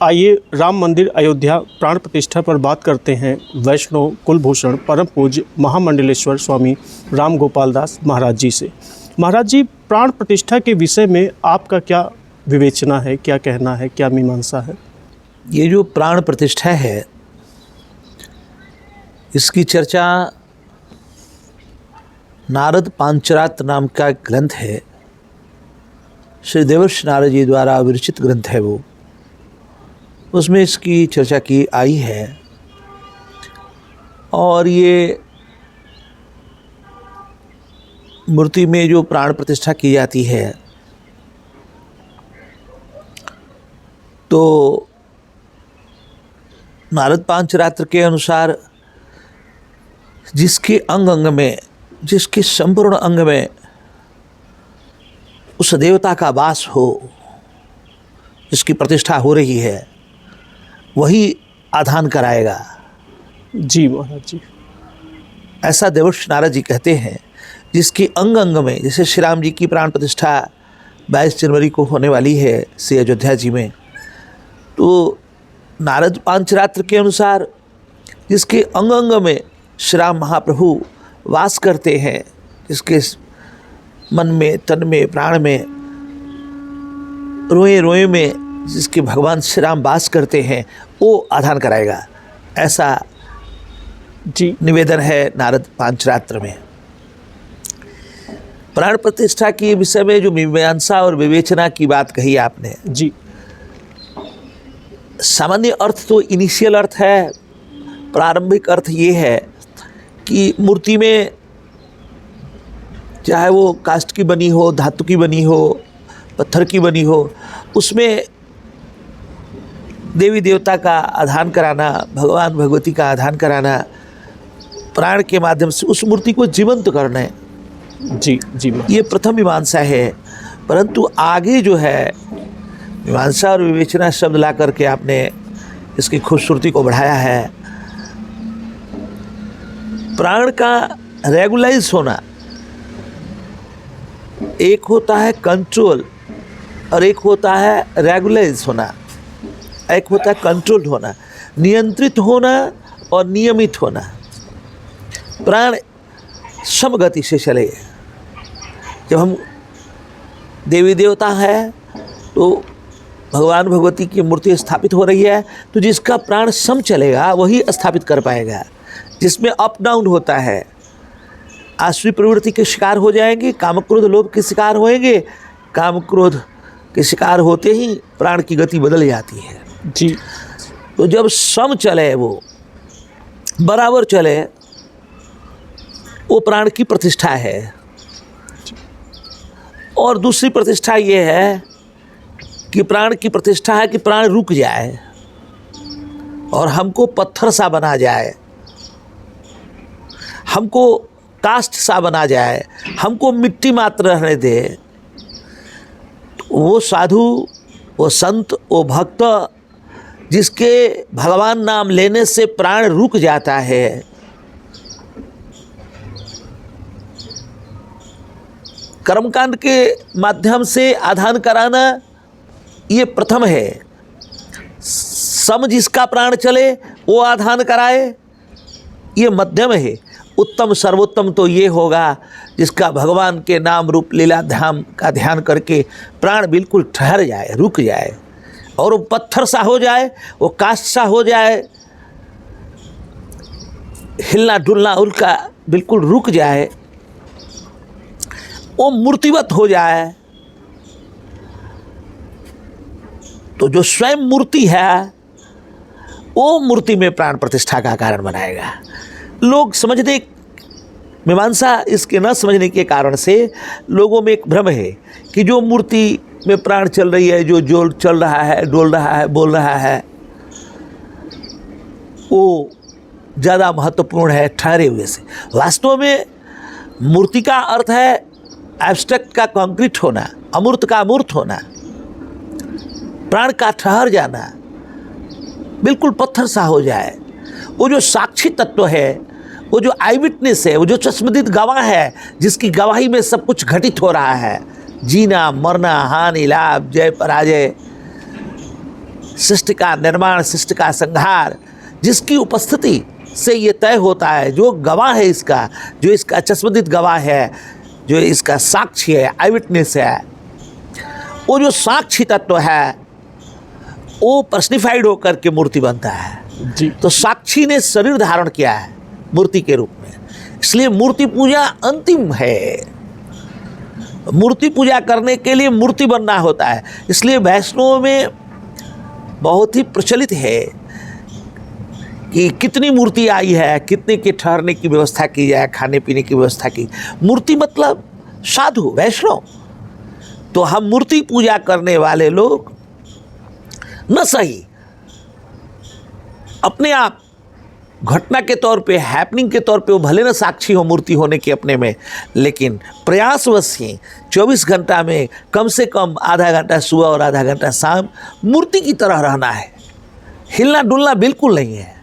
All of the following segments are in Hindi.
आइए राम मंदिर अयोध्या प्राण प्रतिष्ठा पर बात करते हैं वैष्णव कुलभूषण परम पूज्य महामंडलेश्वर स्वामी राम गोपाल दास महाराज जी से। महाराज जी, प्राण प्रतिष्ठा के विषय में आपका क्या विवेचना है, क्या कहना है, क्या मीमांसा है? ये जो प्राण प्रतिष्ठा है, इसकी चर्चा नारद पांचरात्र नाम का ग्रंथ है, श्री देवर्षि नारद जी द्वारा विरचित ग्रंथ है वो, उसमें इसकी चर्चा की आई है। और ये मूर्ति में जो प्राण प्रतिष्ठा की जाती है, तो नारद पांचरात्र के अनुसार जिसके अंग अंग में, जिसके संपूर्ण अंग में उस देवता का वास हो, जिसकी प्रतिष्ठा हो रही है, वही आधान कराएगा। जी महाराज जी, ऐसा देवर्षि नारद जी कहते हैं। जिसके अंग अंग में, जैसे श्री राम जी की प्राण प्रतिष्ठा 22 जनवरी को होने वाली है श्री अयोध्या जी में, तो नारद पांचरात्र के अनुसार जिसके अंग अंग में श्री राम महाप्रभु वास करते हैं, जिसके मन में, तन में, प्राण में, रोए रोए में जिसके भगवान श्री राम वास करते हैं, वो आधान कराएगा, ऐसा जी निवेदन है नारद पांचरात्र में। प्राण प्रतिष्ठा के विषय में जो मीमांसा और विवेचना की बात कही आपने, जी, सामान्य अर्थ तो इनिशियल अर्थ है, प्रारंभिक अर्थ ये है कि मूर्ति में चाहे वो काष्ठ की बनी हो, धातु की बनी हो, पत्थर की बनी हो, उसमें देवी देवता का आधान कराना, भगवान भगवती का आधान कराना, प्राण के माध्यम से उस मूर्ति को जीवंत करना है। जी जी, ये प्रथम मीमांसा है। परंतु आगे जो है मीमांसा और विवेचना शब्द ला करके आपने इसकी खूबसूरती को बढ़ाया है। प्राण का रेगुलाइज होना, एक होता है कंट्रोल और एक होता है रेगुलाइज होना, एक होता है कंट्रोल्ड होना, नियंत्रित होना और नियमित होना। प्राण समगति से चले। जब हम देवी देवता है तो भगवान भगवती की मूर्ति स्थापित हो रही है, तो जिसका प्राण सम चलेगा वही स्थापित कर पाएगा। जिसमें अप डाउन होता है, आसुरी प्रवृत्ति के शिकार हो जाएंगे, काम क्रोध लोभ के शिकार होएंगे, काम क्रोध के शिकार होते ही प्राण की गति बदल जाती है। जी, तो जब सम चले, वो बराबर चले, वो प्राण की प्रतिष्ठा है। और दूसरी प्रतिष्ठा ये है कि प्राण की प्रतिष्ठा है कि प्राण रुक जाए और हमको पत्थर सा बना जाए, हमको काष्ठ सा बना जाए, हमको मिट्टी मात्र रहने दे। वो साधु, वो संत, वो भक्त जिसके भगवान नाम लेने से प्राण रुक जाता है, कर्मकांड के माध्यम से आधान कराना, ये प्रथम है। सम जिसका प्राण चले वो आधान कराए, ये मध्यम है। उत्तम सर्वोत्तम तो ये होगा जिसका भगवान के नाम रूप लीला ध्यान का ध्यान करके प्राण बिल्कुल ठहर जाए, रुक जाए, और वो पत्थर सा हो जाए, वो काष्ठ सा हो जाए, हिलना डुलना उनका बिल्कुल रुक जाए, वो मूर्तिवत हो जाए। तो जो स्वयं मूर्ति है, वो मूर्ति में प्राण प्रतिष्ठा का कारण बनाएगा। लोग समझने, मीमांसा इसके न समझने के कारण से लोगों में एक भ्रम है कि जो मूर्ति में प्राण चल रही है, जो चल रहा है, डोल रहा है, बोल रहा है, वो ज़्यादा महत्वपूर्ण है ठहरे हुए से। वास्तव में मूर्ति का अर्थ है एब्स्ट्रैक्ट का कॉन्क्रीट होना, अमूर्त का अमूर्त होना, प्राण का ठहर जाना, बिल्कुल पत्थर सा हो जाए। वो जो साक्षी तत्व है, वो जो आई विटनेस है, वो जो चश्मदीद गवाह है, जिसकी गवाही में सब कुछ घटित हो रहा है, जीना मरना, हानि लाभ, जय पराजय, सृष्टि का निर्माण, सृष्टि का संहार, जिसकी उपस्थिति से ये तय होता है, जो गवाह है इसका, जो इसका चश्मदीद गवाह है, जो इसका साक्षी है, आई विटनेस है, वो जो साक्षी तत्व है वो पर्सनिफाइड होकर के मूर्ति बनता है। जी। तो साक्षी ने शरीर धारण किया है मूर्ति के रूप में, इसलिए मूर्ति पूजा अंतिम है। मूर्ति पूजा करने के लिए मूर्ति बनना होता है। इसलिए वैष्णव में बहुत ही प्रचलित है कि कितनी मूर्ति आई है, कितने के ठहरने की व्यवस्था की जाए, खाने पीने की व्यवस्था की। मूर्ति मतलब साधु, वैष्णव। तो हम मूर्ति पूजा करने वाले लोग न सही अपने आप घटना के तौर पे, हैपनिंग के तौर पे वो भले न साक्षी हो मूर्ति होने के अपने में, लेकिन प्रयासवश ही 24 घंटा में कम से कम आधा घंटा सुबह और आधा घंटा शाम मूर्ति की तरह रहना है। हिलना डुलना बिल्कुल नहीं है।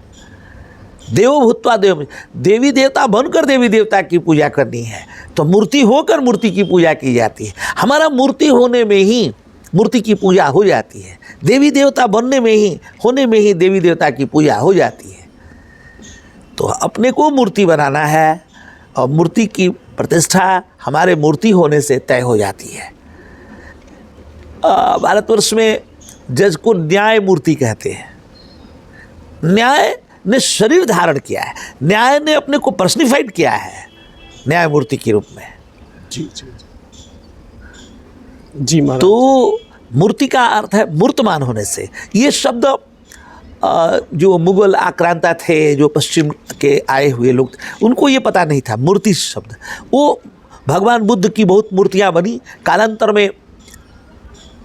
देवो भूत्वा देव, देवी देवता बनकर देवी देवता की पूजा करनी है, तो मूर्ति होकर मूर्ति की पूजा की जाती है। हमारा मूर्ति होने में ही मूर्ति की पूजा हो जाती है। देवी देवता बनने में ही, होने में ही देवी देवता की पूजा हो जाती है। तो अपने को मूर्ति बनाना है और मूर्ति की प्रतिष्ठा हमारे मूर्ति होने से तय हो जाती है। भारतवर्ष में जज को न्याय मूर्ति कहते हैं। न्याय ने शरीर धारण किया है, न्याय ने अपने को पर्सनिफाइड किया है न्याय मूर्ति के रूप में। जी जी जी महाराज। तो मूर्ति का अर्थ है मूर्तमान होने से। ये शब्द जो मुगल आक्रांता थे, जो पश्चिम के आए हुए लोग, उनको ये पता नहीं था मूर्ति शब्द। वो भगवान बुद्ध की बहुत मूर्तियाँ बनी, कालांतर में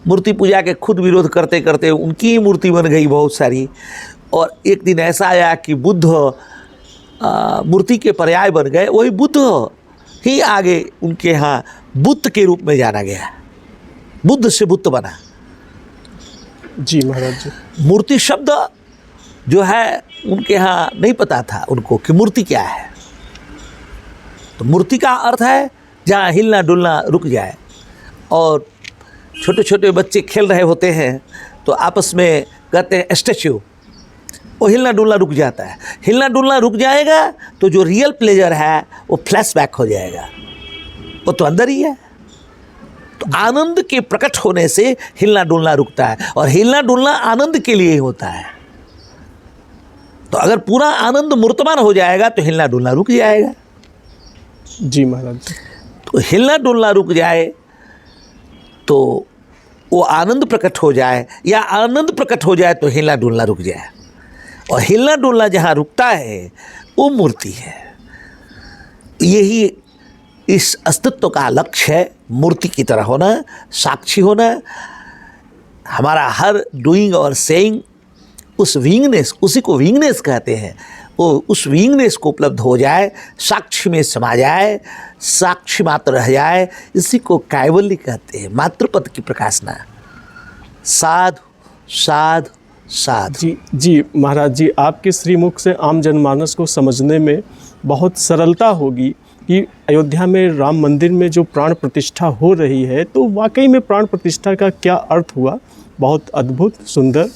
मूर्ति पूजा के खुद विरोध करते करते उनकी ही मूर्ति बन गई बहुत सारी। और एक दिन ऐसा आया कि बुद्ध मूर्ति के पर्याय बन गए, वही बुद्ध ही आगे उनके यहाँ बुद्ध के रूप में जाना गया। बुद्ध से बुद्ध बना। जी महाराज जी। मूर्ति शब्द जो है उनके यहाँ नहीं पता था उनको कि मूर्ति क्या है। तो मूर्ति का अर्थ है जहाँ हिलना डुलना रुक जाए। और छोटे छोटे बच्चे खेल रहे होते हैं तो आपस में कहते हैं स्टैच्यू, वो हिलना डुलना रुक जाता है। हिलना डुलना रुक जाएगा तो जो रियल प्लेजर है वो फ्लैशबैक हो जाएगा, वो तो अंदर ही है। तो आनंद के प्रकट होने से हिलना डुलना रुकता है, और हिलना डुलना आनंद के लिए ही होता है। तो अगर पूरा आनंद मूर्तमान हो जाएगा तो हिलना डुलना रुक जाएगा। जी महाराज जी। तो हिलना डुलना रुक जाए तो वो आनंद प्रकट हो जाए, या आनंद प्रकट हो जाए तो हिलना डुलना रुक जाए। और हिलना डुलना जहाँ रुकता है वो मूर्ति है। यही इस अस्तित्व का लक्ष्य है, मूर्ति की तरह होना, साक्षी होना। हमारा हर डूइंग और सेइंग उस विंगनेस, उसी को विंगनेस कहते हैं, वो उस विंगनेस को उपलब्ध हो जाए, साक्षी में समा जाए, साक्षी मात्र रह जाए। इसी को कैवल्य कहते हैं, मातृपद की प्रकाशना। साधु साधु साधु। जी जी महाराज जी, आपके श्रीमुख से आम जनमानस को समझने में बहुत सरलता होगी कि अयोध्या में राम मंदिर में जो प्राण प्रतिष्ठा हो रही है, तो वाकई में प्राण प्रतिष्ठा का क्या अर्थ हुआ। बहुत अद्भुत, सुंदर